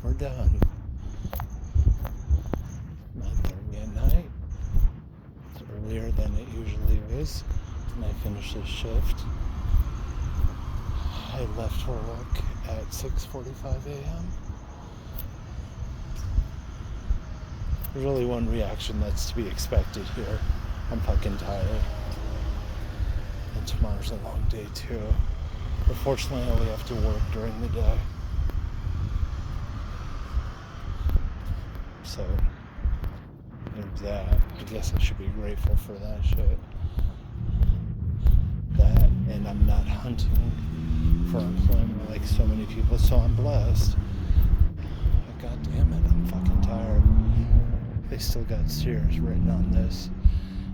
we're done. 9:30 at night. It's earlier than it usually is. And I finished this shift. I left for work at 6:45 a.m. There's only one reaction that's to be expected here. I'm fucking tired. And tomorrow's a long day too. But fortunately, I only have to work during the day. So, there's that. I guess I should be grateful for that shit. That, and I'm not hunting for employment like so many people, so I'm blessed. But god damn it, I'm fucking tired. They still got Sears written on this.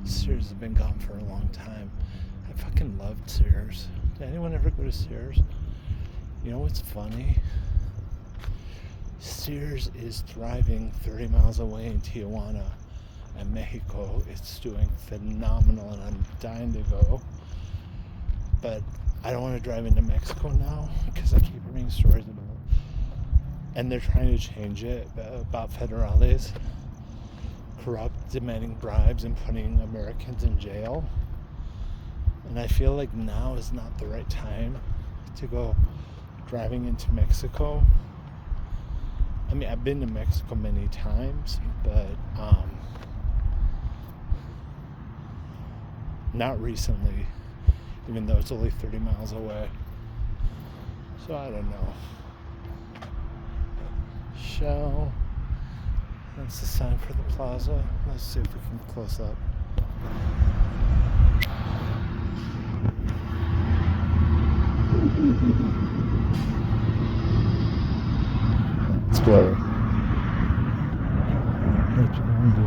Sears has been gone for a long time. I fucking loved Sears. Did anyone ever go to Sears? You know what's funny? Sears is thriving 30 miles away in Tijuana and Mexico. It's doing phenomenal and I'm dying to go. But I don't want to drive into Mexico now because I keep reading stories about it. And they're trying to change it about federales. Corrupt, demanding bribes and putting Americans in jail. And I feel like now is not the right time to go driving into Mexico. I mean, I've been to Mexico many times, but not recently, even though it's only 30 miles away. So I don't know. Shell. That's the sign for the plaza. Let's see if we can close up. It's blurry. What you gonna do?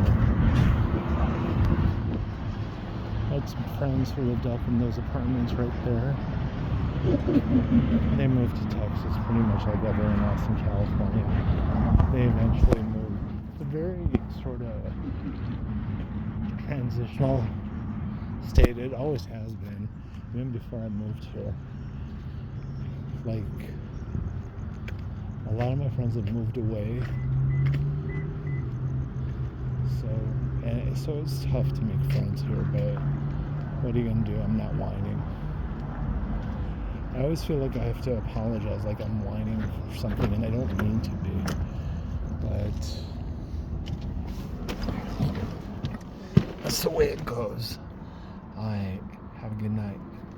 I had some friends who lived up in those apartments right there. They moved to Texas, pretty much like everyone else in California. They eventually moved. It's a very sort of transitional state. It always has been, even before I moved here. Like, a lot of my friends have moved away. So it's tough to make friends here, but what are you gonna do? I'm not whining. I always feel like I have to apologize, like I'm whining for something, and I don't mean to be. But that's the way it goes. Alright, have a good night.